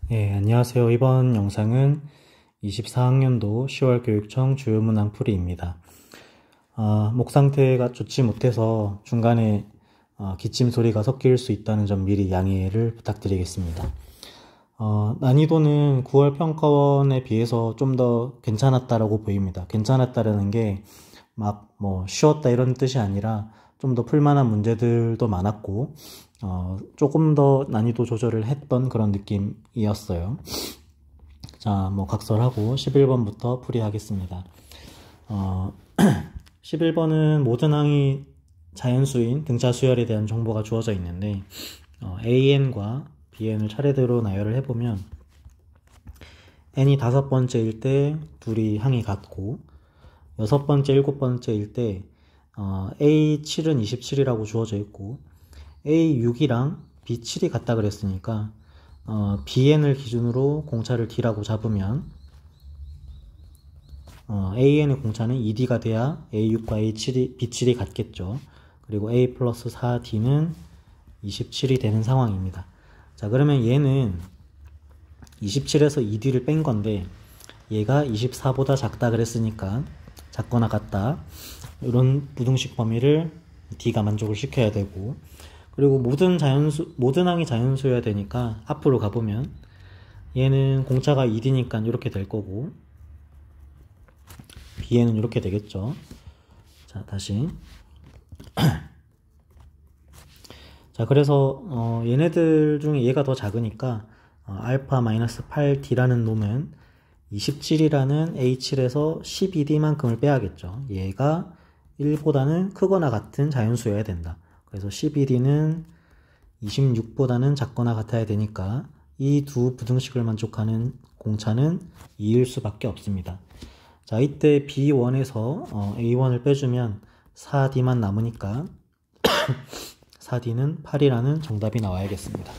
안녕하세요. 이번 영상은 24학년도 10월 교육청 주요 문항 풀이입니다. 목 상태가 좋지 못해서 중간에 기침 소리가 섞일 수 있다는 점 미리 양해를 부탁드리겠습니다. 난이도는 9월 평가원에 비해서 좀 더 괜찮았다라고 보입니다. 괜찮았다라는 게 막 쉬웠다 이런 뜻이 아니라 좀 더 풀만한 문제들도 많았고 조금 더 난이도 조절을 했던 그런 느낌이었어요. 자, 각설하고 11번부터 풀이하겠습니다. 11번은 모든 항이 자연수인 등차 수열에 대한 정보가 주어져 있는데 AN과 BN을 차례대로 나열을 해보면 N이 5번째일 때 둘이 항이 같고 6번째, 7번째일 때 A7은 27이라고 주어져 있고 A6이랑 B7이 같다 그랬으니까 BN을 기준으로 공차를 D라고 잡으면 AN의 공차는 2D가 돼야 A6과 B7이 같겠죠. 그리고 A 플러스 4D는 27이 되는 상황입니다. 자, 그러면 얘는 27에서 2D를 뺀 건데 얘가 24보다 작다 그랬으니까 작거나 같다, 이런 부등식 범위를 D가 만족을 시켜야 되고, 그리고 모든 항이 자연수여야 되니까 앞으로 가보면 얘는 공차가 2D니까 이렇게 될 거고 BN은 이렇게 되겠죠. 자, 다시 자, 그래서 얘네들 중에 얘가 더 작으니까 알파 마이너스 8D라는 놈은 27이라는 A7에서 12D만큼을 빼야겠죠. 얘가 1보다는 크거나 같은 자연수여야 된다. 그래서 12D는 26보다는 작거나 같아야 되니까 이 두 부등식을 만족하는 공차는 2일 수밖에 없습니다. 자, 이때 B1에서 A1을 빼주면 4D만 남으니까 4D는 8이라는 정답이 나와야겠습니다.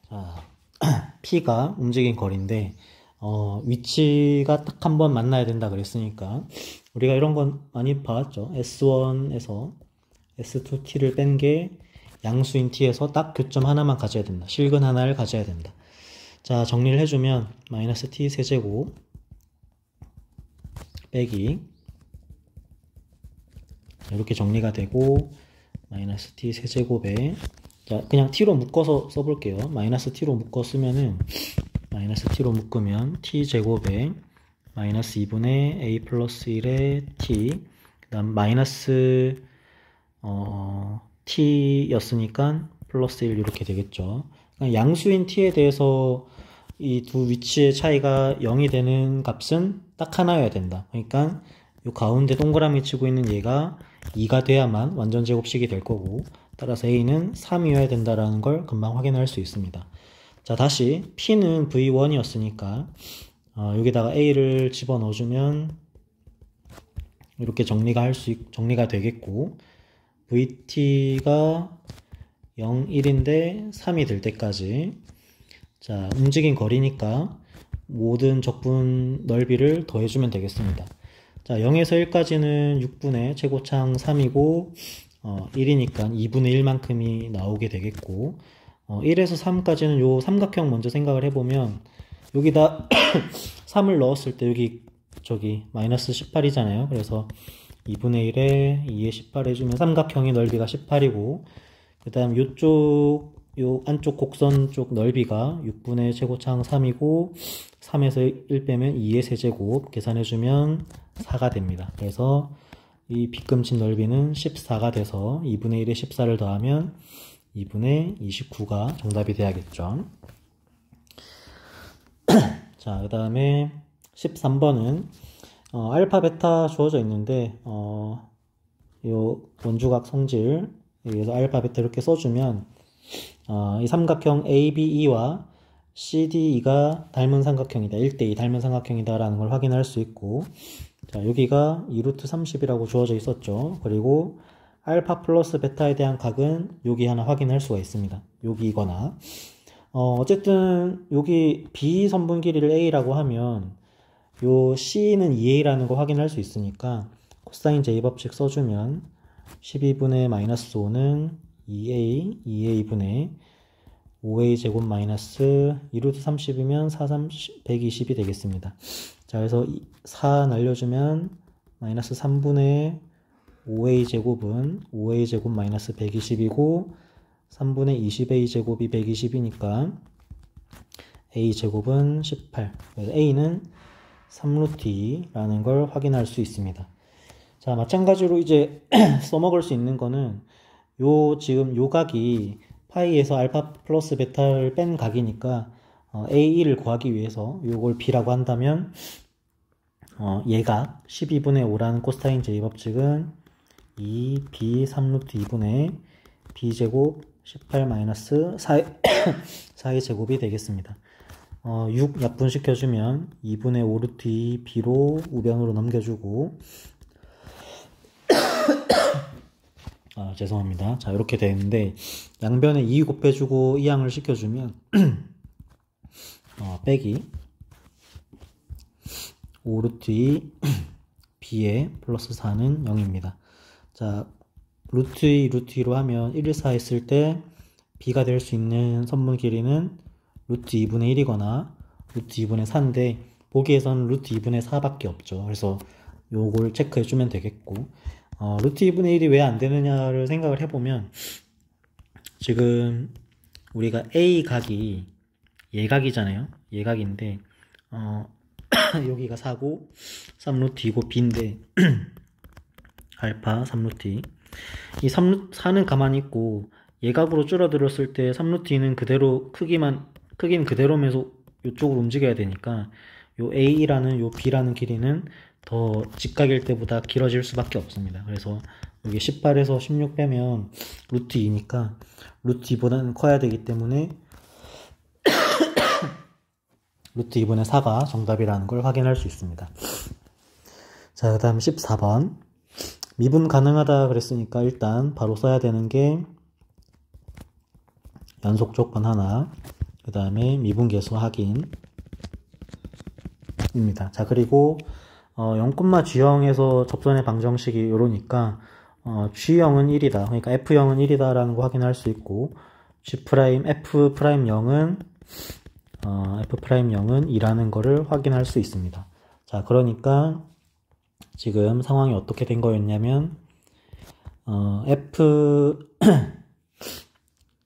자, P가 움직인 거리인데 위치가 딱 한 번 만나야 된다 그랬으니까 우리가 이런 건 많이 봐왔죠. S1에서 S2T를 뺀 게 양수인 T에서 딱 교점 하나만 가져야 된다. 실근 하나를 가져야 된다. 자, 정리를 해주면 마이너스 T 세제곱 빼기 이렇게 정리가 되고, 마이너스 T 세제곱에, 자, 그냥 T로 묶어서 써볼게요. 마이너스 T로 묶어 쓰면은 마이너스 T로 묶으면 T 제곱에 마이너스 2분의 A 플러스 1의 T, 그 다음 마이너스 T였으니까 플러스 1 이렇게 되겠죠. 그러니까 양수인 T에 대해서 이 두 위치의 차이가 0이 되는 값은 딱 하나여야 된다. 그러니까 이 가운데 동그라미 치고 있는 얘가 2가 돼야만 완전 제곱식이 될 거고, 따라서 A는 3이어야 된다라는 걸 금방 확인할 수 있습니다. 자, 다시 P는 V1이었으니까 여기다가 A를 집어넣어주면 이렇게 정리가 되겠고, VT가 0, 1인데 3이 될 때까지, 자, 움직인 거리니까 모든 적분 넓이를 더해주면 되겠습니다. 자, 0에서 1까지는 6분의 최고창 3이고 1이니까 2분의 1만큼이 나오게 되겠고, 1에서 3까지는 요 삼각형 먼저 생각을 해보면 여기다 3을 넣었을 때 저기 마이너스 18이잖아요. 그래서 2분의 1에 2에 18 해주면 삼각형의 넓이가 18이고, 그 다음 요 안쪽 곡선 쪽 넓이가 6분의 최고창 3이고 3에서 1 빼면 2의 세제곱 계산해주면 4가 됩니다. 그래서 이 빗금친 넓이는 14가 돼서 2분의 1에 14를 더하면 2분의 29가 정답이 돼야겠죠. 자, 그 다음에 13번은 알파, 베타 주어져 있는데 요 원주각 성질 여기서 알파, 베타 이렇게 써주면 이 삼각형 ABE와 CDE가 닮은 삼각형이다, 1대2 닮은 삼각형이다 라는 걸 확인할 수 있고, 자, 여기가 2루트 30이라고 주어져 있었죠. 그리고 알파 플러스 베타에 대한 각은 여기 하나 확인할 수가 있습니다. 여기거나 어쨌든 여기 B 선분 길이를 A라고 하면 요 C는 2A라는 거 확인할 수 있으니까 코사인 J법칙 써주면 12분의 마이너스 5는 2A, 2A분의 5a 제곱 마이너스 2루트 30이면 4, 30, 120이 되겠습니다. 자, 그래서 4 날려주면 마이너스 3분의 5a 제곱은 5a 제곱 마이너스 120이고 3분의 20a 제곱이 120이니까 a 제곱은 18. 그래서 a는 3루트 2라는 걸 확인할 수 있습니다. 자, 마찬가지로 이제 써먹을 수 있는 거는 지금 요 각이 파이에서 알파 플러스 베타를 뺀 각이니까 A1을 구하기 위해서 요걸 B라고 한다면 얘가 12분의 5라는 코사인 제곱법칙은 2B 3루트 2분의 B제곱 18 마이너스 4의 제곱이 되겠습니다. 6 약분시켜주면 2분의 5루트 2 B로 우변으로 넘겨주고 죄송합니다. 자, 이렇게 되는데 양변에 2 곱해주고 이항을 시켜주면 빼기 5루트 2 B에 플러스 4는 0입니다. 자, 루트 2 루트 2로 하면 1, 4 했을 때 B가 될 수 있는 선분 길이는 루트 2분의 1이거나 루트 2분의 4인데 보기에서는 루트 2분의 4밖에 없죠. 그래서 요걸 체크해주면 되겠고 루트 2분의 1이 왜 안 되느냐를 생각을 해보면 지금 우리가 A 각이 예각이잖아요. 예각인데 여기가 4고 3루트 2고 B인데 알파 3루트 2 이 4는 가만히 있고 예각으로 줄어들었을 때 3루트 2는 그대로 크기는 그대로면서 이쪽으로 움직여야 되니까 요 A라는 요 B라는 길이는 더 직각일 때보다 길어질 수밖에 없습니다. 그래서 여기 18에서 16 빼면 루트 2니까 루트 2보다는 커야 되기 때문에 루트 2분의 4가 정답이라는 걸 확인할 수 있습니다. 자, 그 다음 14번 미분 가능하다 그랬으니까 일단 바로 써야 되는 게 연속 조건 하나, 그 다음에 미분계수 확인입니다. 자, 그리고 0,G형에서 접선의 방정식이 이러니까 G형은 1이다. 그러니까 F형은 1이다 라는 거 확인할 수 있고 F'0은 F'0은 2라는 거를 확인할 수 있습니다. 자, 그러니까 지금 상황이 어떻게 된 거였냐면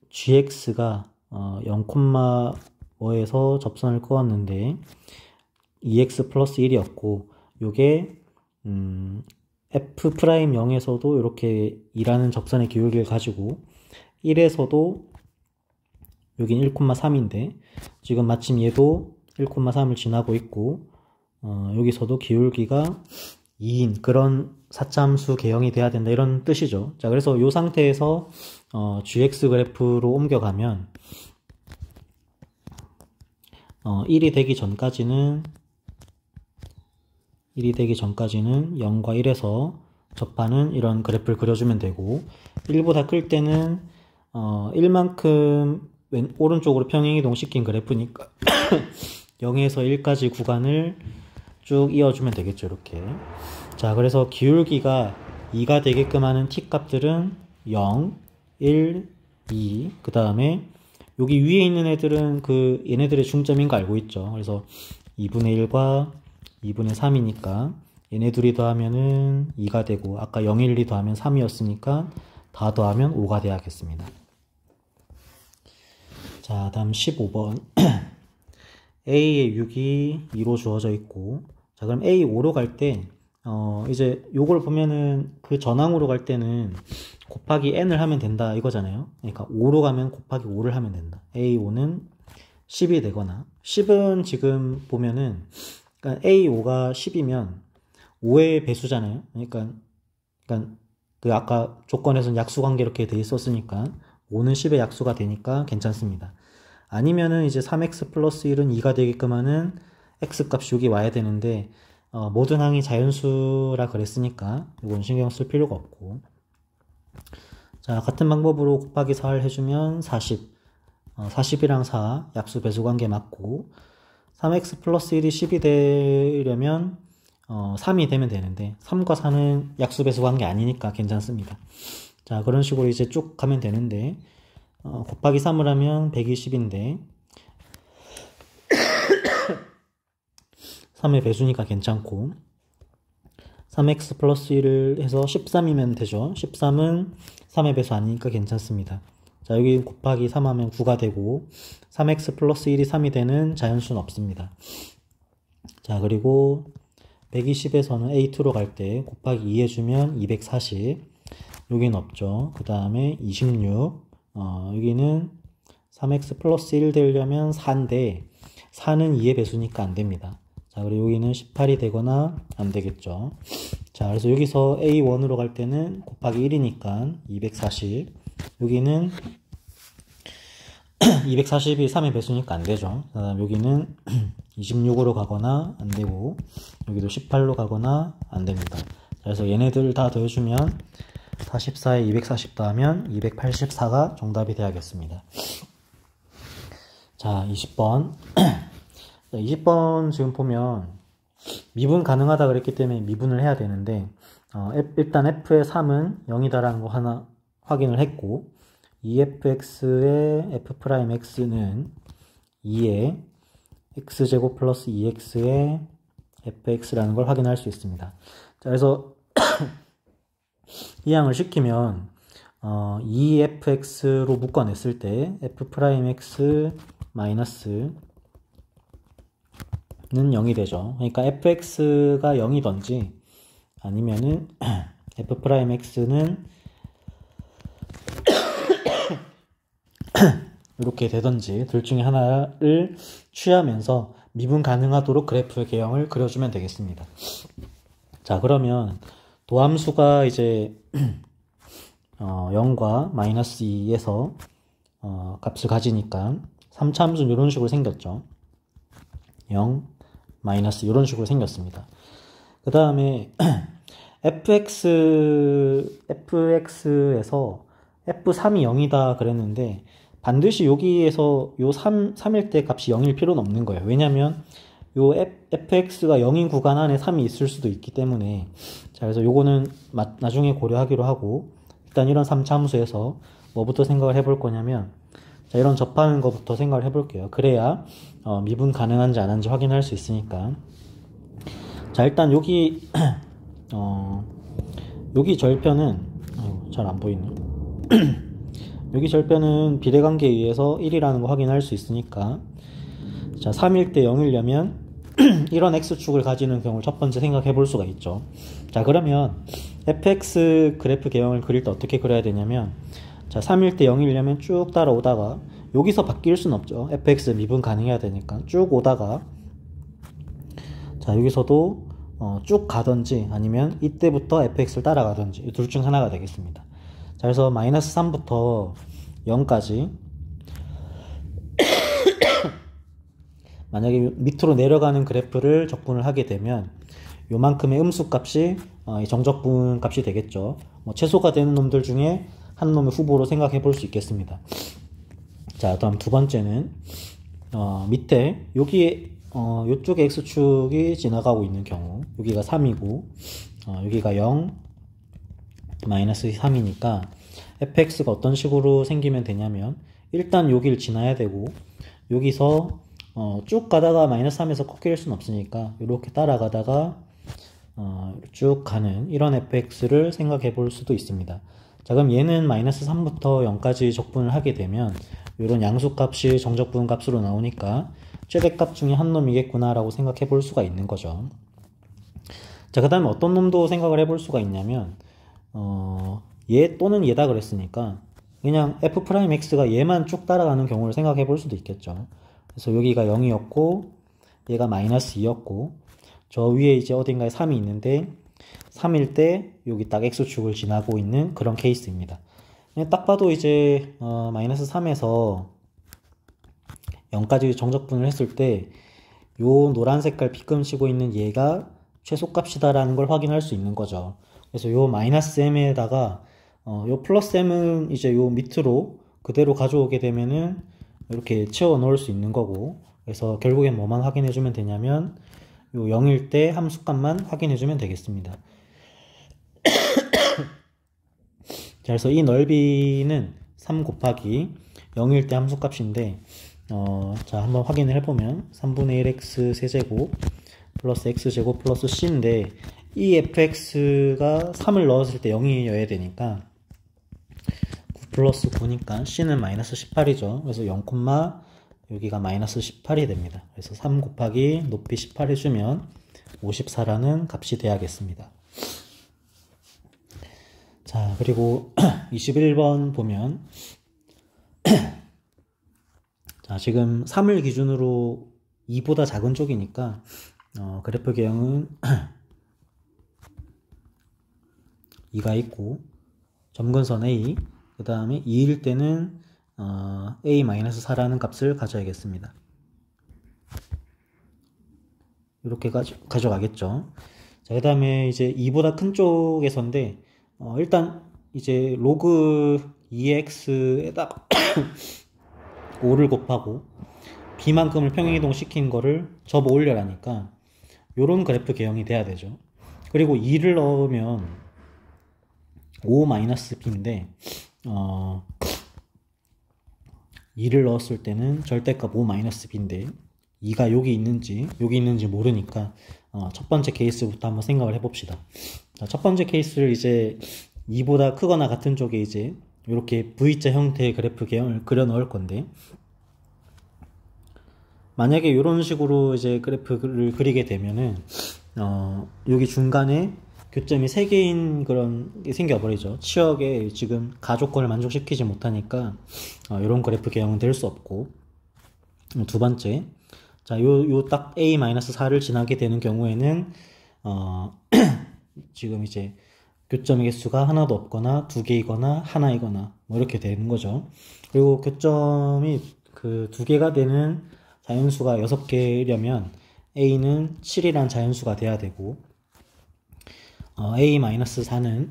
GX가 0,5에서 접선을 그었는데 2x 플러스 1이었고 요게 F'0에서도 이렇게 2라는 접선의 기울기를 가지고 1에서도 여긴 1,3인데 지금 마침 얘도 1,3을 지나고 있고 여기서도 기울기가 2인 그런 사참수 개형이 돼야 된다 이런 뜻이죠. 자, 그래서 이 상태에서 GX 그래프로 옮겨가면 1이 되기 전까지는 0과 1에서 접하는 이런 그래프를 그려주면 되고 1보다 클 때는 1만큼 오른쪽으로 평행이동 시킨 그래프니까 0에서 1까지 구간을 쭉 이어주면 되겠죠. 이렇게. 자, 그래서 기울기가 2가 되게끔 하는 t 값들은 0, 1, 2, 그 다음에 여기 위에 있는 애들은 얘네들의 중점인 거 알고 있죠. 그래서 2분의 1과 2분의 3이니까 얘네 둘이 더하면은 2가 되고 아까 0, 1, 2 더하면 3이었으니까 다 더하면 5가 돼야겠습니다. 자, 다음 15번 A의 6이 2로 주어져 있고 자, 그럼 A 5로 갈 때 이제 요걸 보면은 그 전항으로 갈 때는 곱하기 n을 하면 된다 이거잖아요. 그러니까 5로 가면 곱하기 5를 하면 된다. A5는 10이 되거나 10은 지금 보면은 그러니까 A5가 10이면 5의 배수잖아요. 그러니까 그 아까 조건에서는 약수관계 이렇게 돼 있었으니까 5는 10의 약수가 되니까 괜찮습니다. 아니면은 이제 3x 플러스 1은 2가 되게끔 하는 x값이 여기 와야 되는데 모든 항이 자연수라 그랬으니까 이건 신경 쓸 필요가 없고 자, 같은 방법으로 곱하기 4를 해주면 40 40이랑 4 약수 배수 관계 맞고 3x 플러스 1이 10이 되려면 3이 되면 되는데 3과 4는 약수 배수 관계 아니니까 괜찮습니다. 자, 그런 식으로 이제 쭉 가면 되는데 곱하기 3을 하면 120인데 3의 배수니까 괜찮고 3x 플러스 1을 해서 13이면 되죠. 13은 3의 배수 아니니까 괜찮습니다. 자, 여기 곱하기 3 하면 9가 되고 3x 플러스 1이 3이 되는 자연수는 없습니다. 자, 그리고 120에서는 a2로 갈 때 곱하기 2 해주면 240, 여기는 없죠. 그 다음에 26, 여기는 3x 플러스 1 되려면 4인데 4는 2의 배수니까 안 됩니다. 자, 그리고 여기는 18이 되거나 안 되겠죠. 자, 그래서 여기서 a1으로 갈 때는 곱하기 1이니까 240, 여기는 240이 3의 배수니까 안 되죠. 그 다음 여기는 26으로 가거나 안 되고, 여기도 18로 가거나 안 됩니다. 그래서 얘네들 다 더해주면 44에 240 더하면 284가 정답이 되야겠습니다. 자, 20번. 20번 지금 보면 미분 가능하다 그랬기 때문에 미분을 해야 되는데, 일단 f의 3은 0이다라는 거 하나 확인을 했고, 2fx의 f'x는 2의 x제곱 플러스 2x의 fx라는 걸 확인할 수 있습니다. 자, 그래서 이항을 시키면 2fx로 묶어냈을 때 f'x 마이너스는 0이 되죠. 그러니까 fx가 0이던지 아니면은 f'x는 이렇게 되던지 둘 중에 하나를 취하면서 미분 가능하도록 그래프의 개형을 그려주면 되겠습니다. 자, 그러면 도함수가 이제 0과 마이너스 2에서 값을 가지니까 3차 함수는 이런 식으로 생겼죠. 0, 마이너스 이런 식으로 생겼습니다. 그 다음에 fx에서 f3이 0이다 그랬는데 반드시 여기에서 요 3일 때 값이 0일 필요는 없는 거예요. 왜냐면 요 fx가 0인 구간 안에 3이 있을 수도 있기 때문에. 자, 그래서 요거는 나중에 고려하기로 하고, 일단 이런 3차 함수에서 뭐부터 생각을 해볼 거냐면, 자, 이런 접하는 것부터 생각을 해볼게요. 그래야 미분 가능한지 안 한지 확인할 수 있으니까. 자, 일단 여기 여기 절편은 잘 안 보이네. 여기 절편은 비례관계에 의해서 1이라는 거 확인할 수 있으니까, 자, 3일 때 0이려면 이런 x축을 가지는 경우를 첫 번째 생각해 볼 수가 있죠. 자, 그러면 fx 그래프 개형을 그릴 때 어떻게 그려야 되냐면, 자, 3일 때 0이려면 쭉 따라오다가 여기서 바뀔 순 없죠. fx 미분 가능해야 되니까 쭉 오다가, 자, 여기서도 쭉 가든지 아니면 이때부터 fx를 따라가든지 이 둘 중 하나가 되겠습니다. 자, 그래서 마이너스 3부터 0까지 만약에 밑으로 내려가는 그래프를 적분을 하게 되면 요만큼의 음수값이 정적분 값이 되겠죠. 최소가 되는 놈들 중에 한 놈의 후보로 생각해 볼 수 있겠습니다. 자, 다음 두 번째는 밑에 여기에 요쪽에 x축이 지나가고 있는 경우, 여기가 3이고 여기가 0 마이너스 3이니까 fx가 어떤 식으로 생기면 되냐면, 일단 여기를 지나야 되고 여기서 쭉 가다가 마이너스 3에서 꺾일 수는 없으니까 이렇게 따라가다가 쭉 가는 이런 fx를 생각해 볼 수도 있습니다. 자, 그럼 얘는 마이너스 3부터 0까지 적분을 하게 되면 이런 양수값이 정적분 값으로 나오니까 최대값 중에 한 놈이겠구나 라고 생각해 볼 수가 있는 거죠. 자, 그 다음에 어떤 놈도 생각을 해볼 수가 있냐면, 얘 또는 얘다 그랬으니까 그냥 f'x가 얘만 쭉 따라가는 경우를 생각해 볼 수도 있겠죠. 그래서 여기가 0이었고 얘가 마이너스 2였고 저 위에 이제 어딘가에 3이 있는데 3일 때 여기 딱 x축을 지나고 있는 그런 케이스입니다. 딱 봐도 이제 마이너스 3에서 0까지 정적분을 했을 때 요 노란 색깔 빗금 치고 있는 얘가 최소값이다 라는 걸 확인할 수 있는 거죠. 그래서 요 마이너스 m에다가 요 플러스 m은 이제 요 밑으로 그대로 가져오게 되면은 이렇게 채워 넣을 수 있는 거고, 그래서 결국엔 뭐만 확인해 주면 되냐면 요 0일 때 함수값만 확인해 주면 되겠습니다. 자, 그래서 이 넓이는 3 곱하기 0일 때 함수값인데 자 한번 확인을 해보면 3분의 1x 세제곱 플러스 x제곱 플러스 c인데 이 fx가 3을 넣었을 때 0이어야 되니까 9 플러스 9니까 c는 마이너스 18이죠. 그래서 0, 여기가 마이너스 18이 됩니다. 그래서 3 곱하기 높이 18 해주면 54라는 값이 돼야겠습니다. 자, 그리고 21번 보면 자, 지금 3을 기준으로 2보다 작은 쪽이니까 그래프 개형은 2가 있고 점근선 A, 그 다음에 2일 때는 A-4라는 값을 가져야겠습니다. 이렇게 가져가겠죠. 자, 그 다음에 이제 2보다 큰 쪽에서인데 일단 이제 로그 2x에다가 5를 곱하고 b만큼을 평행이동 시킨 거를 접어 올려라니까 요런 그래프 개형이 돼야 되죠. 그리고 2를 넣으면 5-b인데 2를 넣었을 때는 절대값 5-b인데 2가 여기 있는지 모르니까 첫 번째 케이스부터 한번 생각을 해봅시다. 자, 첫 번째 케이스를 이제 2보다 크거나 같은 쪽에 이제 이렇게 V자 형태의 그래프 개형을 그려 넣을 건데 만약에 이런 식으로 이제 그래프를 그리게 되면은 여기 중간에 교점이 3개인 그런 게 생겨버리죠. 치역에 지금 가조건을 만족시키지 못하니까 이런 그래프 개형은 될 수 없고 두 번째 자, 요 딱 A-4를 지나게 되는 경우에는 지금 이제 교점의 개수가 하나도 없거나 2개이거나 하나이거나 뭐 이렇게 되는 거죠. 그리고 교점이 그 2개가 되는 자연수가 6개려면 A는 7이란 자연수가 돼야 되고 A-4는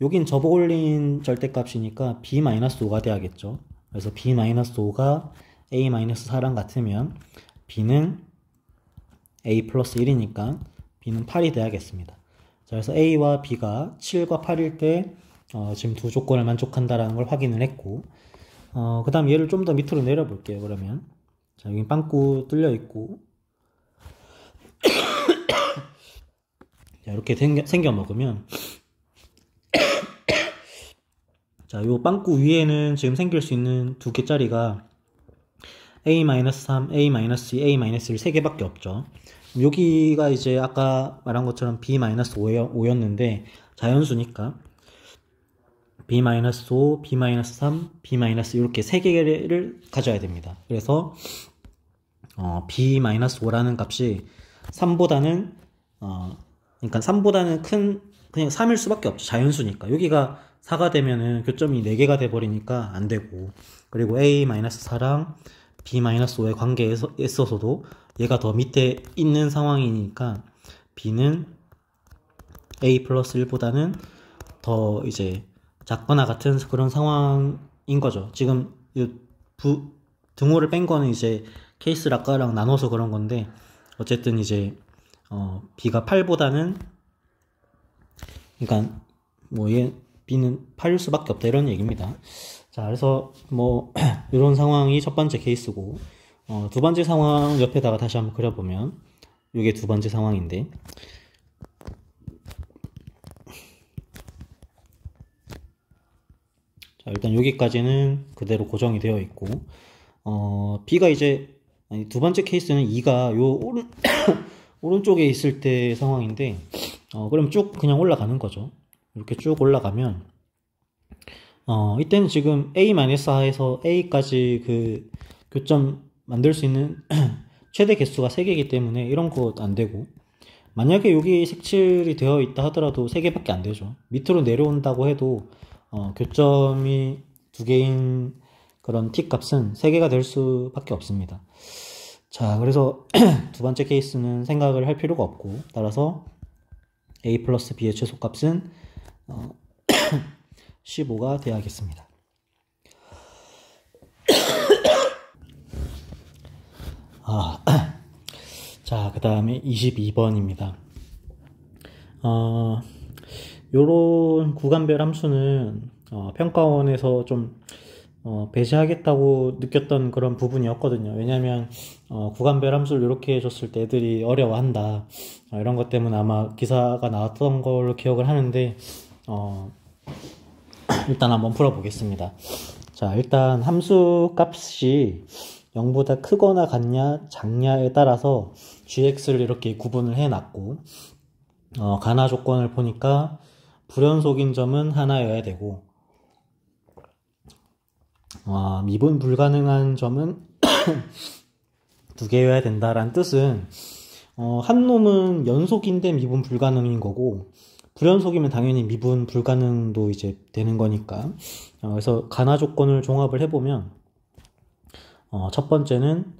여긴 접어 올린 절대값이니까 B-5가 돼야겠죠. 그래서 B-5가 A-4랑 같으면 B는 A 플러스 1이니까 B는 8이 돼야겠습니다. 자, 그래서 A와 B가 7과 8일 때 지금 두 조건을 만족한다라는 걸 확인을 했고 그 다음 얘를 좀 더 밑으로 내려 볼게요. 그러면 자, 여기 빵꾸 뚫려 있고 자, 이렇게 생겨 먹으면 자, 요 빵꾸 위에는 지금 생길 수 있는 2개짜리가 A-3, A-2, A-1 3개밖에 없죠. 여기가 이제 아까 말한 것처럼 B-5였는데 자연수니까 B-5, B-3, B- 이렇게 3개를 가져야 됩니다. 그래서 B-5라는 값이 3보다는 그러니까 3보다는 큰 그냥 3일 수밖에 없죠. 자연수니까. 여기가 4가 되면은 교점이 4개가 돼 버리니까 안 되고 그리고 A-4랑 B-5의 관계에 있어서도 얘가 더 밑에 있는 상황이니까 B는 A 플러스 1보다는 더 이제 작거나 같은 그런 상황인 거죠. 지금 등호를 뺀 거는 이제 케이스를 아까랑 나눠서 그런 건데 어쨌든 이제 B가 8보다는 그러니까 뭐 B는 8일 수밖에 없다 이런 얘기입니다. 자, 그래서 뭐 이런 상황이 첫 번째 케이스고 두 번째 상황 옆에다가 다시 한번 그려보면 이게 두 번째 상황인데 자, 일단 여기까지는 그대로 고정이 되어 있고 B가 이제 두 번째 케이스는 2가 요 오른쪽에 있을 때 상황인데 그럼 쭉 그냥 올라가는 거죠. 이렇게 쭉 올라가면 이때는 지금 A-4에서 A까지 그 교점 만들 수 있는 최대 개수가 3개이기 때문에 이런 거 안 되고 만약에 여기 색칠이 되어 있다 하더라도 3개밖에 안 되죠. 밑으로 내려온다고 해도 교점이 2개인 그런 T값은 3개가 될 수밖에 없습니다. 자, 그래서 두 번째 케이스는 생각을 할 필요가 없고 따라서 A 플러스 B의 최소값은 15가 되어야겠습니다. 자, 그 다음에 22번입니다. 요런 구간별 함수는 평가원에서 좀 배제하겠다고 느꼈던 그런 부분이었거든요. 왜냐면 구간별 함수를 이렇게 해줬을 때 애들이 어려워한다, 이런 것 때문에 아마 기사가 나왔던 걸로 기억을 하는데, 일단 한번 풀어보겠습니다. 자, 일단 함수 값이 0보다 크거나 같냐 작냐에 따라서 gx를 이렇게 구분을 해놨고, 가나 조건을 보니까 불연속인 점은 하나여야 되고, 미분 불가능한 점은 두 개여야 된다라는 뜻은, 한 놈은 연속인데 미분 불가능인 거고, 불연속이면 당연히 미분 불가능도 이제 되는 거니까. 그래서 가나 조건을 종합을 해보면, 첫 번째는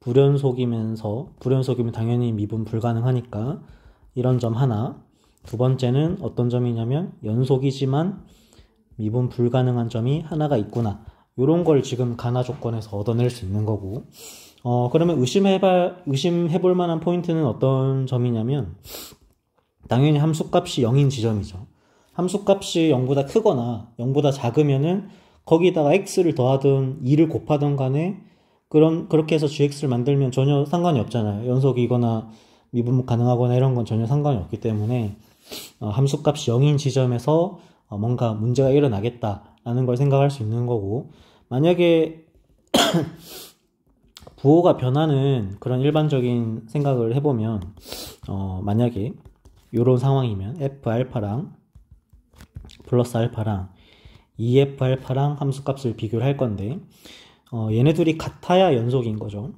불연속이면 당연히 미분 불가능하니까 이런 점 하나. 두 번째는 어떤 점이냐면 연속이지만 미분 불가능한 점이 하나가 있구나, 요런 걸 지금 가나 조건에서 얻어낼 수 있는 거고, 그러면 의심해볼 만한 포인트는 어떤 점이냐면, 당연히 함수값이 0인 지점이죠. 함수값이 0보다 크거나 0보다 작으면은 거기다가 x를 더하든 2를 곱하든 간에 그렇게 해서 gx를 만들면 전혀 상관이 없잖아요. 연속이거나 미분 가능하거나 이런 건 전혀 상관이 없기 때문에, 함수값이 0인 지점에서 뭔가 문제가 일어나겠다라는 걸 생각할 수 있는 거고, 만약에 부호가 변하는 그런 일반적인 생각을 해보면, 만약에 이런 상황이면 F알파랑 플러스 알파랑 EF알파랑 함수값을 비교를 할 건데, 얘네들이 같아야 연속인 거죠.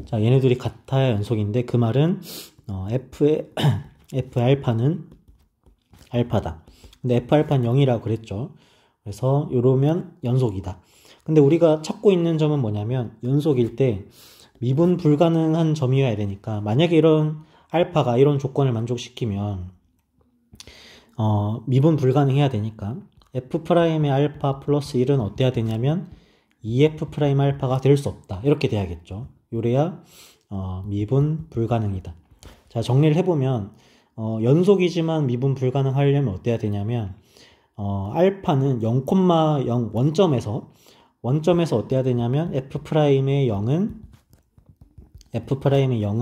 자, 얘네들이 같아야 연속인데, 그 말은 F알파는 알파다. 근데 F알파는 0이라고 그랬죠. 그래서 요러면 연속이다. 근데 우리가 찾고 있는 점은 뭐냐면, 연속일 때 미분 불가능한 점이어야 되니까, 만약에 이런 알파가 이런 조건을 만족시키면 미분 불가능해야 되니까 F'의 알파 플러스 1은 어때야 되냐면 2F' 알파가 될 수 없다, 이렇게 돼야겠죠. 요래야 미분 불가능이다. 자, 정리를 해보면, 연속이지만 미분 불가능하려면 어때야 되냐면, 알파는 0,0 원점에서 어때야 되냐면 F'의 0은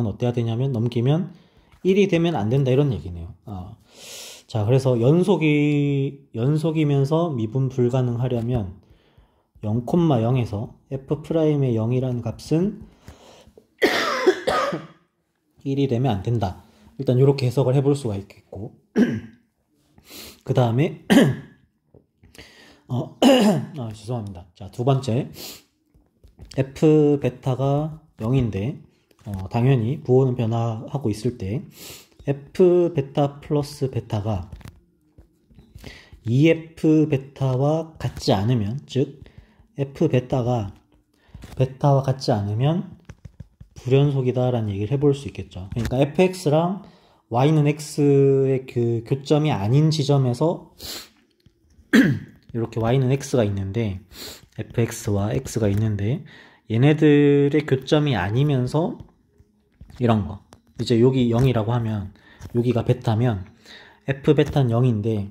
어때야 되냐면 넘기면 1이 되면 안 된다, 이런 얘기네요. 자, 그래서 연속이면서 미분 불가능하려면 0,0에서 F'의 0이라는 값은 1이 되면 안 된다. 일단 이렇게 해석을 해볼 수가 있겠고, 그 다음에 죄송합니다. 자, 두 번째, F 베타가 0인데 당연히 부호는 변화하고 있을 때 F 베타 플러스 베타가 EF 베타와 같지 않으면, 즉 F 베타와 같지 않으면 불연속이다 라는 얘기를 해볼 수 있겠죠. 그러니까 fx랑 y는 x의 그 교점이 아닌 지점에서 이렇게 y는 x가 있는데, fx와 x가 있는데 얘네들의 교점이 아니면서 이런 거, 이제 여기 0이라고 하면 여기가 베타면 f 베타는 0인데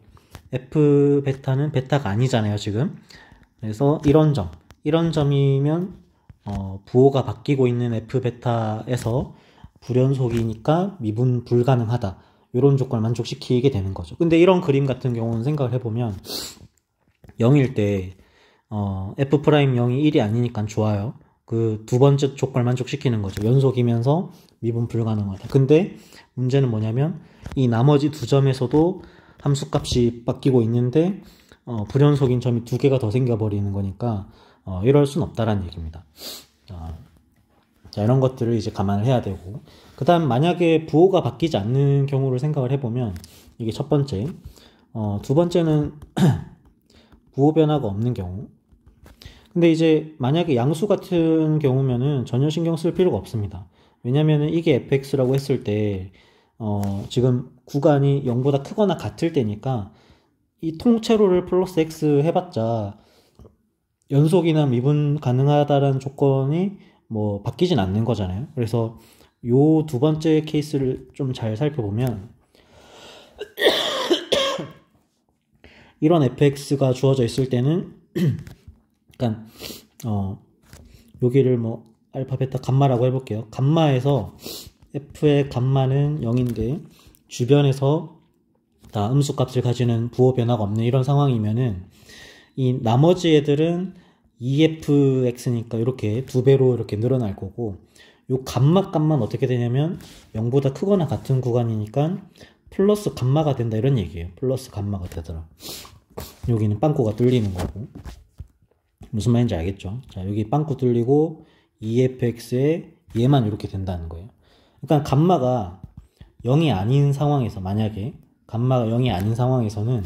f 베타는 베타가 아니잖아요 지금. 그래서 이런 점이면 부호가 바뀌고 있는 f 베타에서 불연속이니까 미분 불가능하다, 이런 조건을 만족시키게 되는 거죠. 근데 이런 그림 같은 경우는 생각을 해보면 0일 때 F'0이 1이 아니니까 좋아요. 그 두 번째 조건을 만족시키는 거죠. 연속이면서 미분 불가능하다. 근데 문제는 뭐냐면 이 나머지 두 점에서도 함수값이 바뀌고 있는데 불연속인 점이 두 개가 더 생겨버리는 거니까 이럴 순 없다라는 얘기입니다. 자, 이런 것들을 이제 감안을 해야 되고, 그 다음 만약에 부호가 바뀌지 않는 경우를 생각을 해보면 이게 첫 번째, 두 번째는 부호 변화가 없는 경우. 근데 이제 만약에 양수 같은 경우면은 전혀 신경 쓸 필요가 없습니다. 왜냐면은 이게 fx라고 했을 때 지금 구간이 0보다 크거나 같을 때니까 이 통째로를 플러스 x 해봤자 연속이나 미분 가능하다라는 조건이 뭐 바뀌진 않는 거잖아요. 그래서 요 두 번째 케이스를 좀 잘 살펴보면 이런 fx가 주어져 있을 때는 약간 여기를 뭐 알파, 베타, 감마라고 해볼게요. 감마에서 f의 감마는 0인데 주변에서 다 음수값을 가지는 부호 변화가 없는 이런 상황이면은 이 나머지 애들은 2fx니까 이렇게 2배로 이렇게 늘어날 거고, 요 감마 값만 어떻게 되냐면 0보다 크거나 같은 구간이니까 플러스 감마가 된다 이런 얘기예요. 플러스 감마가 되더라. 여기는 빵꾸가 뚫리는 거고. 무슨 말인지 알겠죠? 자, 여기 빵꾸 뚫리고 2fx에 얘만 이렇게 된다는 거예요. 그러니까 감마가 0이 아닌 상황에서, 만약에 감마가 0이 아닌 상황에서는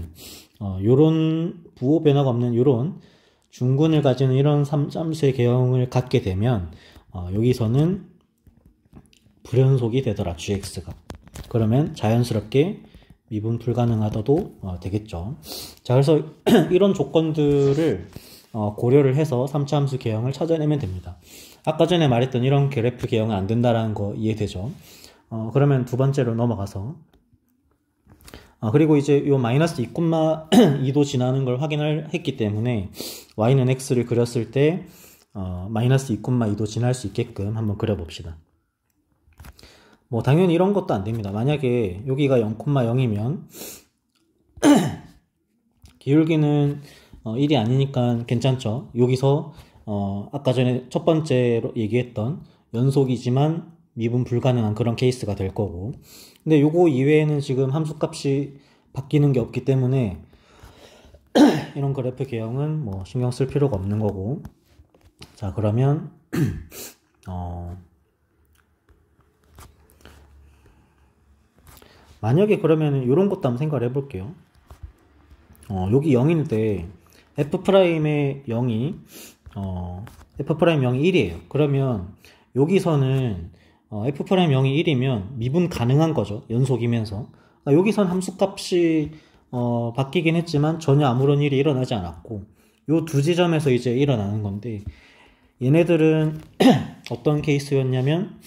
요런 부호 변화가 없는 요런 중근을 가지는 이런 3짬수의 개형을 갖게 되면 여기서는 불연속이 되더라, gx가. 그러면 자연스럽게 미분 불가능하다도 되겠죠. 자, 그래서 이런 조건들을 고려를 해서 3차 함수 개형을 찾아내면 됩니다. 아까 전에 말했던 이런 그래프 개형은 안 된다라는 거 이해되죠? 그러면 두 번째로 넘어가서 그리고 이제 요 마이너스 2,2도 지나는 걸 확인을 했기 때문에 y는 x를 그렸을 때 마이너스 2,2도 지날 수 있게끔 한번 그려봅시다. 뭐 당연히 이런 것도 안 됩니다. 만약에 여기가 0,0이면 기울기는 1이 아니니까 괜찮죠. 여기서 아까 전에 첫 번째로 얘기했던 연속이지만 미분 불가능한 그런 케이스가 될 거고, 근데 요거 이외에는 지금 함수값이 바뀌는 게 없기 때문에 이런 그래프 개형은 뭐 신경 쓸 필요가 없는 거고. 자, 그러면 만약에 그러면 이런 것도 한번 생각을 해볼게요. 여기 0인데 f'의 0이 f'의 0이 1이에요. 그러면 여기서는 f'0이 1이면 미분 가능한 거죠. 연속이면서. 여기선 함수값이 바뀌긴 했지만 전혀 아무런 일이 일어나지 않았고, 요 두 지점에서 이제 일어나는 건데, 얘네들은 어떤 케이스였냐면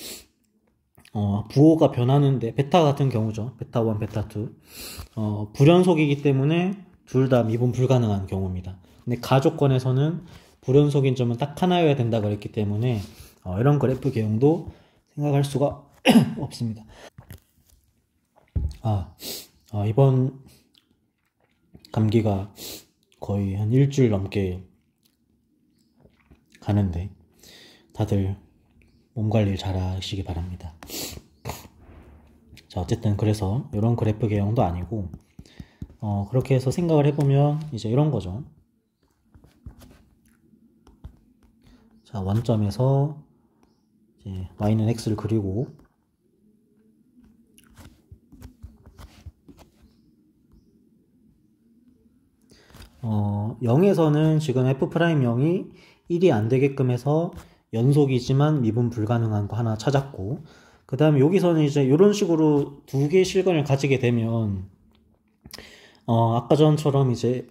부호가 변하는데, 베타 같은 경우죠. 베타 1, 베타 2 불연속이기 때문에 둘 다 미분 불가능한 경우입니다. 근데 가조건에서는 불연속인 점은 딱 하나여야 된다 그랬기 때문에 이런 그래프 개형도 생각할 수가 없습니다. 이번 감기가 거의 한 일주일 넘게 가는데 다들 몸 관리 잘 하시기 바랍니다. 자, 어쨌든 그래서 이런 그래프 개형도 아니고 그렇게 해서 생각을 해보면 이제 이런 거죠. 자, 원점에서 이제 y는 x를 그리고 어, 0에서는 지금 f'0이 1이 안 되게끔 해서 연속이지만 미분 불가능한 거 하나 찾았고, 그 다음에 여기서는 이제 이런 식으로 두 개의 실근을 가지게 되면 아까 전처럼 이제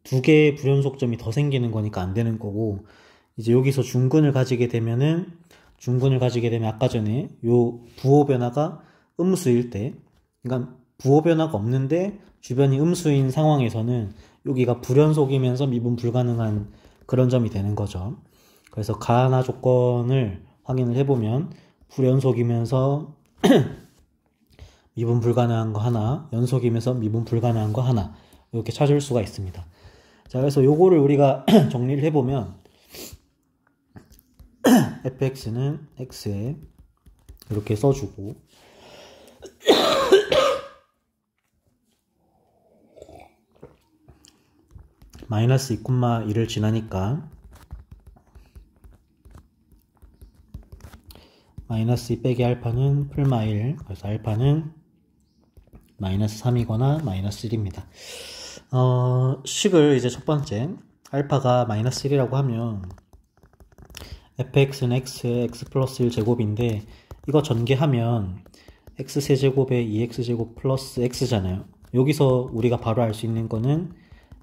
두 개의 불연속점이 더 생기는 거니까 안 되는 거고, 이제 여기서 중근을 가지게 되면 아까 전에 요 부호 변화가 음수일 때, 그러니까 부호 변화가 없는데 주변이 음수인 상황에서는 여기가 불연속이면서 미분 불가능한 그런 점이 되는 거죠. 그래서 가나 조건을 확인을 해보면 불연속이면서 미분 불가능한 거 하나, 연속이면서 미분 불가능한 거 하나, 이렇게 찾을 수가 있습니다. 자, 그래서 요거를 우리가 정리를 해보면 fx는 x에 이렇게 써주고, 마이너스 2,1을 지나니까 마이너스 2 빼기 알파는 풀마 1, 그래서 알파는 마이너스 3이거나 마이너스 1입니다. 식을 이제 첫 번째 알파가 마이너스 1이라고 하면 fx는 x의 x 플러스 1 제곱인데, 이거 전개하면 x 세제곱에 2x제곱 플러스 x잖아요. 여기서 우리가 바로 알 수 있는 거는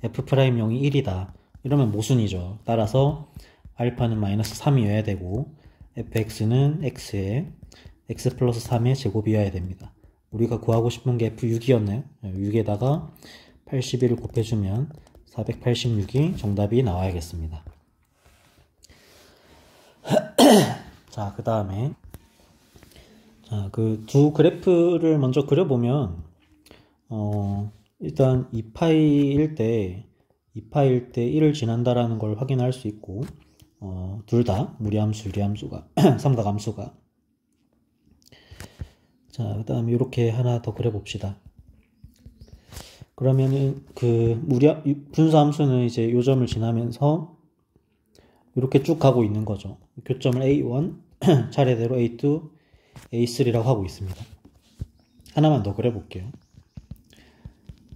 f'0이 1이다. 이러면 모순이죠. 따라서 알파는 마이너스 3이어야 되고 fx는 x에 x 플러스 3의 제곱이어야 됩니다. 우리가 구하고 싶은 게 f6이었나요? 6에다가 81을 곱해주면 486이 정답이 나와야겠습니다. 자, 그 다음에 그 두 그래프를 먼저 그려보면 일단 2파이일 때 1을 지난다라는 걸 확인할 수 있고 둘 다 무리함수, 유리함수가 삼각함수가. 자, 그 다음에 이렇게 하나 더 그려봅시다. 그러면은 그 분수함수는 이제 요점을 지나면서 이렇게 쭉 가고 있는 거죠. 교점을 A1, 차례대로 A2, A3라고 하고 있습니다. 하나만 더 그려볼게요.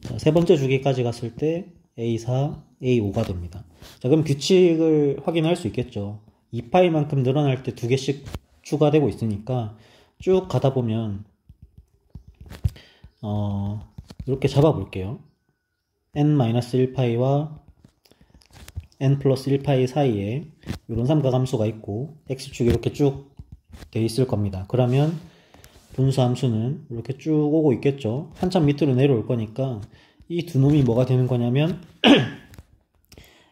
자, 세 번째 주기까지 갔을 때 A4, A5가 됩니다. 자, 그럼 규칙을 확인할 수 있겠죠. 2파이만큼 늘어날 때 두 개씩 추가되고 있으니까 쭉 가다 보면 이렇게 잡아볼게요. n-1파이와 n 플러스 1파이 사이에 이런 삼각함수가 있고 x축이 이렇게 쭉 돼 있을 겁니다. 그러면 분수함수는 이렇게 쭉 오고 있겠죠. 한참 밑으로 내려올 거니까 이 두 놈이 뭐가 되는 거냐면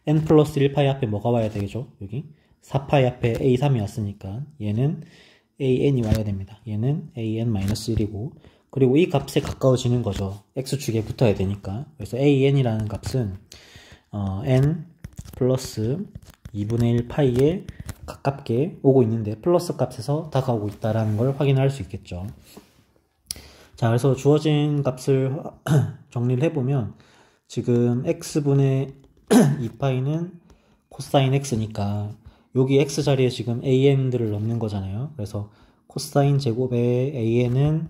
n 플러스 1파이 앞에 뭐가 와야 되겠죠? 여기 4파이 앞에 a3이 왔으니까 얘는 an이 와야 됩니다. 얘는 an-1이고 그리고 이 값에 가까워지는 거죠. x축에 붙어야 되니까. 그래서 an이라는 값은 n 플러스 2분의 1 파이에 가깝게 오고 있는데 플러스 값에서 다가오고 있다는 걸 확인할 수 있겠죠. 자, 그래서 주어진 값을 정리를 해보면 지금 x분의 2파이는 코사인 x니까 여기 x 자리에 지금 an들을 넣는 거잖아요. 그래서 코사인 제곱의 an은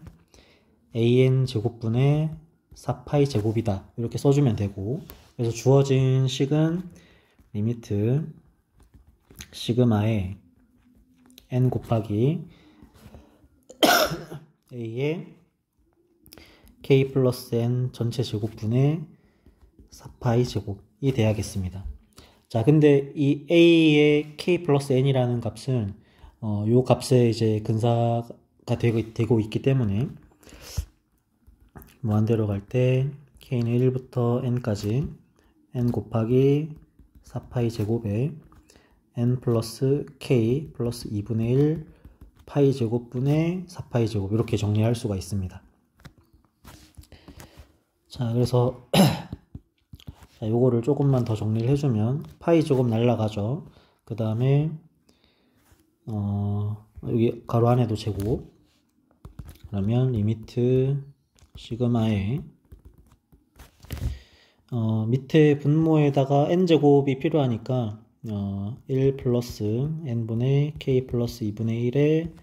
an 제곱분의 4파이 제곱이다. 이렇게 써주면 되고, 그래서 주어진 식은 리미트 시그마에 n 곱하기 a의 k 플러스 n 전체 제곱분의 4파이 제곱이 돼야겠습니다. 자, 근데 이 a의 k 플러스 n이라는 값은 요 값에 이제 근사가 되고 있기 때문에 무한대로 갈 때 k는 1부터 n까지 n 곱하기 4파이 제곱에 n 플러스 k 플러스 2분의 1 파이 제곱분의 4파이 제곱 이렇게 정리할 수가 있습니다. 자, 그래서 자, 요거를 조금만 더 정리를 해주면 파이 제곱 날라가죠. 그 다음에 여기 가로 안에도 제곱. 그러면 리미트 시그마에 밑에 분모에다가 n제곱이 필요하니까 1 플러스 n분의 k 플러스 2분의 1의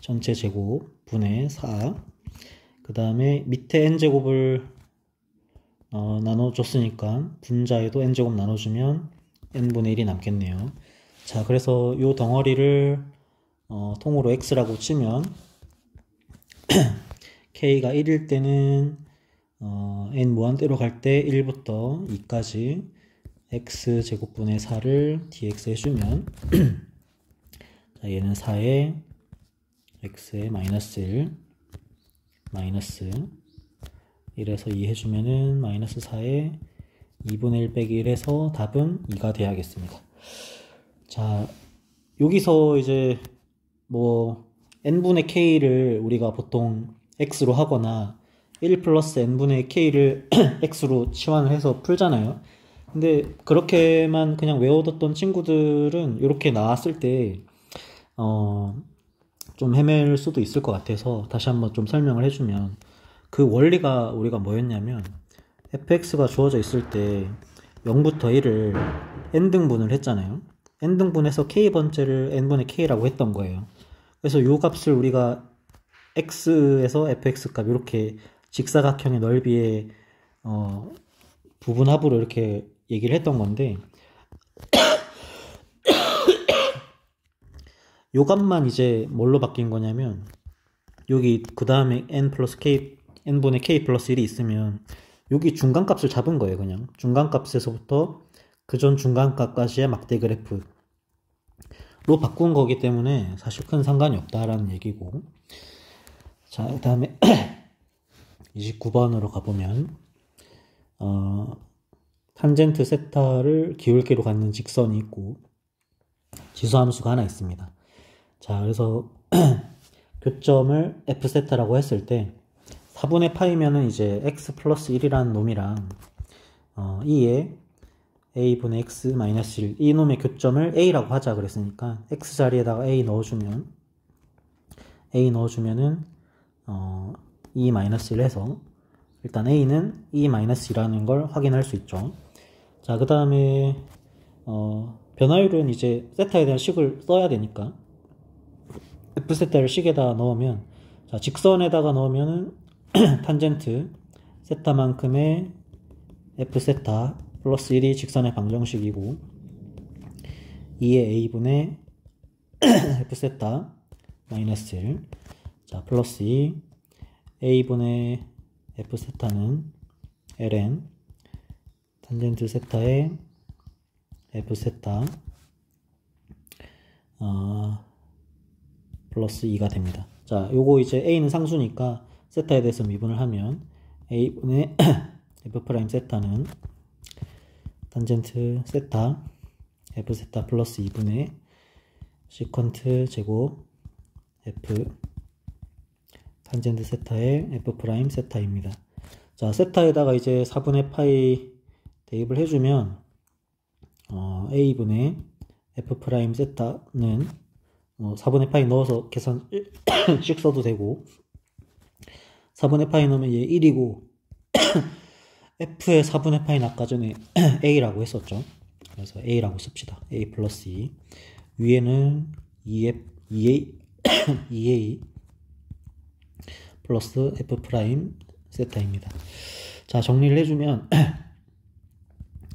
전체 제곱 분의 4. 그 다음에 밑에 n제곱을 나눠줬으니까 분자에도 n제곱 나눠주면 n분의 1이 남겠네요. 자, 그래서 요 덩어리를 통으로 x라고 치면 k가 1일 때는 n 무한대로 갈 때 1부터 2까지 x 제곱분의 4를 dx 해주면 자, 얘는 4에 x에 마이너스 1 마이너스 1에서 2 해주면은 마이너스 4에 2분의 1 빼기 1에서 답은 2가 돼야겠습니다. 자, 여기서 이제 뭐 n분의 k를 우리가 보통 x로 하거나 1 플러스 n분의 k를 x로 치환을 해서 풀잖아요. 근데 그렇게만 그냥 외워뒀던 친구들은 이렇게 나왔을 때 좀 헤맬 수도 있을 것 같아서 다시 한번 좀 설명을 해주면, 그 원리가 우리가 뭐였냐면 fx가 주어져 있을 때 0부터 1을 n등분을 했잖아요. n등분해서 k번째를 n분의 k라고 했던 거예요. 그래서 이 값을 우리가 x에서 fx 값 이렇게 직사각형의 넓이의 부분합으로 이렇게 얘기를 했던 건데 요 값만 이제 뭘로 바뀐 거냐면 여기 그 다음에 n 플러스 k n분의 k 플러스 1이 있으면 여기 중간값을 잡은 거예요. 그냥 중간값에서부터 그 전 중간값까지의 막대 그래프로 바꾼 거기 때문에 사실 큰 상관이 없다라는 얘기고. 자, 그 다음에 29번으로 가보면 탄젠트 세타를 기울기로 갖는 직선이 있고 지수함수가 하나 있습니다. 자, 그래서 교점을 f세타라고 했을 때 4분의 파이면은 이제 x 플러스 1이라는 놈이랑 2에 a분의 x 마이너스 1 이 놈의 교점을 a라고 하자 그랬으니까 x 자리에다가 a 넣어주면은 2 마이너스 1 해서 일단 a는 2 마이너스 2라는 걸 확인할 수 있죠. 자, 그 다음에 변화율은 이제 세타에 대한 식을 써야 되니까 f세타를 식에다 넣으면, 자, 직선에다가 넣으면은 탄젠트 세타만큼의 f세타 플러스 1이 직선의 방정식이고 2의 a분의 f세타 마이너스 1, 자, 플러스 2 a분의 f세타는 ln 탄젠트 세타의 f세타 플러스 2가 됩니다. 자, 요거 이제 a는 상수니까 세타에 대해서 미분을 하면 a분의 f' 세타는 탄젠트 세타 f세타 플러스 2분의 시컨트 제곱 f 탄젠트 세타의 f' 세타입니다. 자, 세타에다가 이제 4분의 파이 대입을 해주면 a분의 f' 세타는 4분의 파이 넣어서 계산씩 써도 되고 4분의 파이 넣으면 얘 1이고 f의 4분의 파이는 아까 전에 a라고 했었죠. 그래서 a라고 씁시다. a 플러스 2 위에는 2a 플러스 f' 세타입니다. 자, 정리를 해주면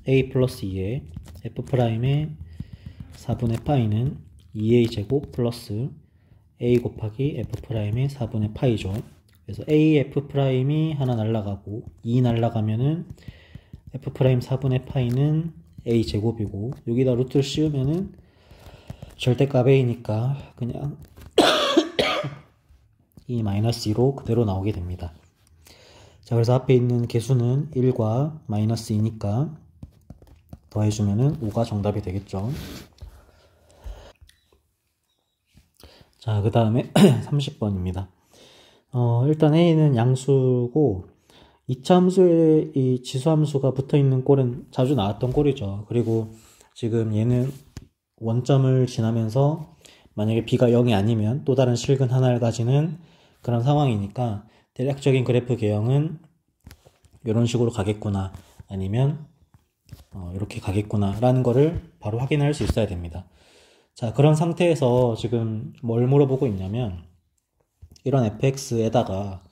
a 플러스 2에 f'의 4분의 파이는 2a 제곱 플러스 a 곱하기 f'의 4분의 파이죠. 그래서 a f'이 하나 날라가고 2 날라가면은 f' 4분의 파이는 a 제곱이고 여기다 루트를 씌우면은 절대값 a니까 그냥 2 마이너스 2로 그대로 나오게 됩니다. 자, 그래서 앞에 있는 개수는 1과 마이너스 2니까 더해주면은 5가 정답이 되겠죠. 자, 그 다음에 30번입니다. 일단 a는 양수고 2차 함수에 이 지수함수가 붙어있는 꼴은 자주 나왔던 꼴이죠. 그리고 지금 얘는 원점을 지나면서 만약에 b가 0이 아니면 또 다른 실근 하나를 가지는 그런 상황이니까 대략적인 그래프 개형은 이런 식으로 가겠구나 아니면 이렇게 가겠구나 라는 거를 바로 확인할 수 있어야 됩니다. 자, 그런 상태에서 지금 뭘 물어보고 있냐면 이런 fx에다가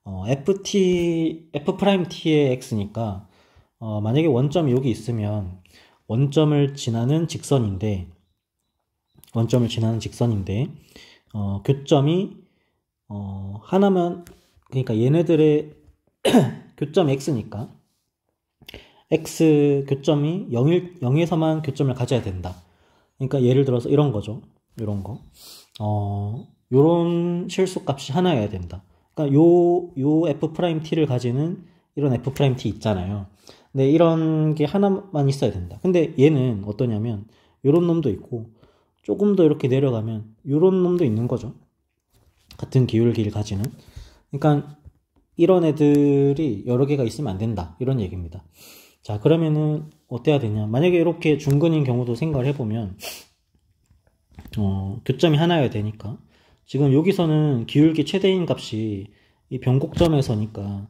f't의 x니까 만약에 원점이 여기 있으면 원점을 지나는 직선인데 교점이 하나만, 그러니까 얘네들의 교점 x니까 x 교점이 0에서만 교점을 가져야 된다. 그러니까 예를 들어서 이런 거죠. 이런 거. 요런 실수값이 하나여야 된다. 그러니까 요 f't를 가지는 이런 f't 있잖아요. 근데 이런 게 하나만 있어야 된다. 근데 얘는 어떠냐면 요런 놈도 있고 조금 더 이렇게 내려가면 요런 놈도 있는 거죠. 같은 기울기를 가지는. 그러니까 이런 애들이 여러 개가 있으면 안 된다. 이런 얘기입니다. 자, 그러면은 어때야 되냐. 만약에 이렇게 중근인 경우도 생각을 해보면 교점이 하나여야 되니까 지금 여기서는 기울기 최대인 값이 이 변곡점에서니까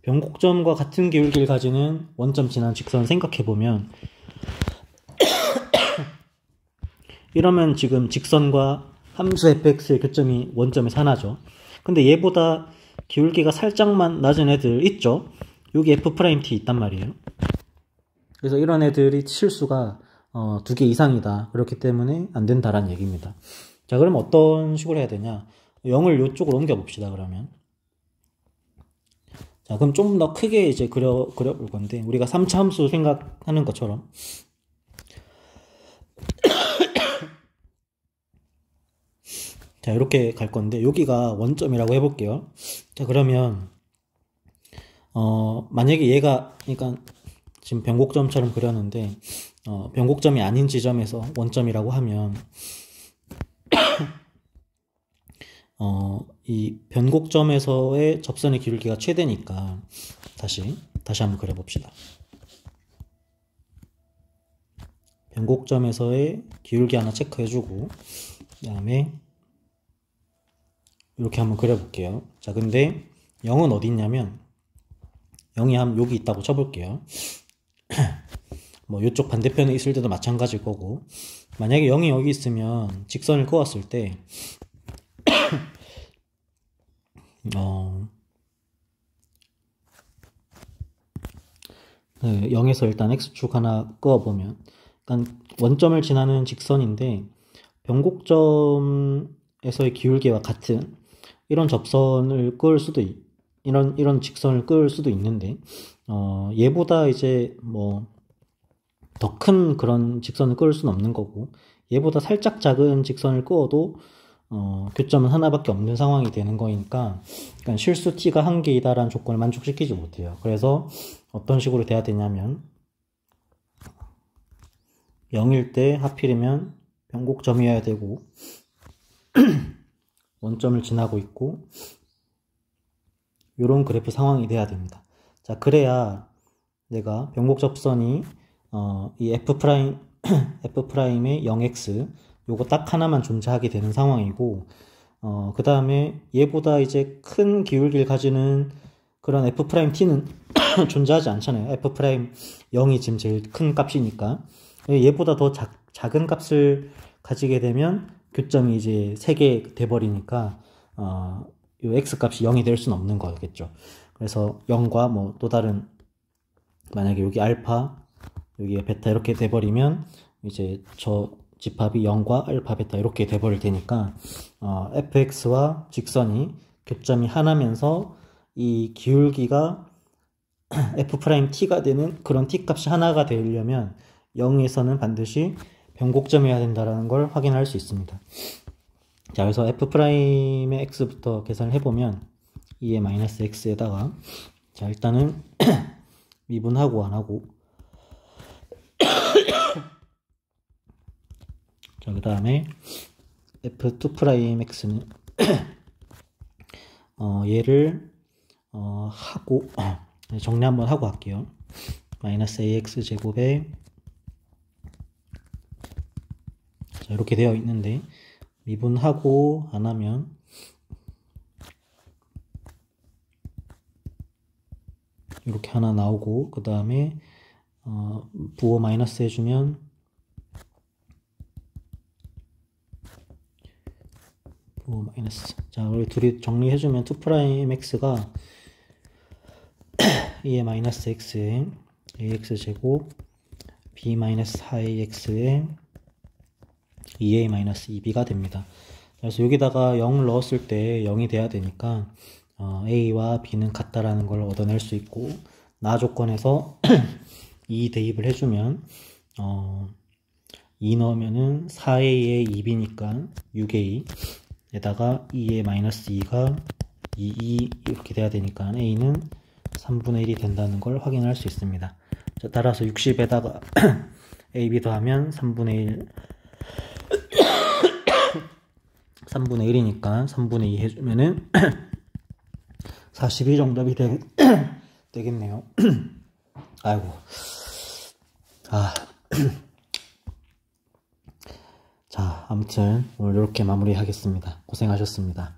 변곡점과 같은 기울기를 가지는 원점 지난 직선 생각해보면 이러면 지금 직선과 함수 fx의 교점이 원점에서 하나죠. 근데 얘보다 기울기가 살짝만 낮은 애들 있죠. 여기 f't 있단 말이에요. 그래서 이런 애들이 실수가 2개 이상이다. 그렇기 때문에 안 된다라는 얘기입니다. 자, 그럼 어떤 식으로 해야 되냐. 0을 이쪽으로 옮겨 봅시다. 그러면 자, 그럼 좀 더 크게 이제 그려볼 건데 우리가 3차 함수 생각하는 것처럼 자, 이렇게 갈 건데 여기가 원점이라고 해볼게요. 자, 그러면 만약에 얘가, 그러니까 지금 변곡점처럼 그렸는데, 변곡점이 아닌 지점에서 원점이라고 하면, 이 변곡점에서의 접선의 기울기가 최대니까, 다시 한번 그려봅시다. 변곡점에서의 기울기 하나 체크해주고, 그 다음에 이렇게 한번 그려볼게요. 자, 근데 0은 어디 있냐면 0이 여기 있다고 쳐볼게요. 뭐 이쪽 반대편에 있을 때도 마찬가지일 거고, 만약에 0이 여기 있으면 직선을 그었을 때 0에서 일단 x축 하나 그어보면, 그러니까 원점을 지나는 직선인데 변곡점에서의 기울기와 같은 이런 접선을 그을 수도 이런 직선을 그을 수도 있는데, 얘보다 이제 뭐 더 큰 그런 직선을 그을 수는 없는 거고, 얘보다 살짝 작은 직선을 그어도 교점은 하나밖에 없는 상황이 되는 거니까, 그러니까 실수 t가 1개이다라는 조건을 만족시키지 못해요. 그래서 어떤 식으로 돼야 되냐면 0일 때 하필이면 변곡점이어야 되고 원점을 지나고 있고, 이런 그래프 상황이 돼야 됩니다. 자, 그래야 내가 변곡접선이 이 f'의 0x 요거 딱 하나만 존재하게 되는 상황이고, 그 다음에 얘보다 이제 큰 기울기를 가지는 그런 f't는 존재하지 않잖아요. f'0이 지금 제일 큰 값이니까. 얘보다 더 작은 값을 가지게 되면 교점이 이제 3개 돼버리니까 요 x값이 0이 될 수는 없는 거겠죠. 그래서 0과 뭐 또 다른, 만약에 여기 알파 여기가 베타 이렇게 돼버리면 이제 저 집합이 0과 알파 베타 이렇게 돼버릴 테니까 fx와 직선이 교점이 하나면서 이 기울기가 f't가 되는 그런 t값이 하나가 되려면 0에서는 반드시 변곡점이어야 된다는 걸 확인할 수 있습니다. 자, 그래서 f'의 x부터 계산을 해보면 2의 마이너스 x에다가, 자, 일단은 미분하고 안하고, 자, 그 다음에 f2'x는 얘를 하고 정리 한번 하고 할게요. 마이너스 ax 제곱에, 자, 이렇게 되어 있는데 미분하고 안하면 이렇게 하나 나오고, 그 다음에 부호 마이너스 해주면 부호 마이너스, 자, 우리 둘이 정리해주면 2'x가 2의 마이너스 x에 ax 제곱 b 마이너스 4ax에 2a 마이너스 2b가 됩니다. 그래서 여기다가 0을 넣었을 때 0이 돼야 되니까 a와 b는 같다라는 걸 얻어낼 수 있고, 나 조건에서 2 대입을 해주면 2 넣으면은 4a에 2b니까 6a 에다가 2의 마이너스 2가 2 이렇게 돼야 되니까 a는 3분의 1이 된다는 걸 확인할 수 있습니다. 자, 따라서 60에다가 ab 더하면 3분의 1 3분의 1이니까 3분의 2 해주면은 42 정답이 되겠네요. 아이고. 자, 아무튼 오늘 이렇게 마무리하겠습니다. 고생하셨습니다.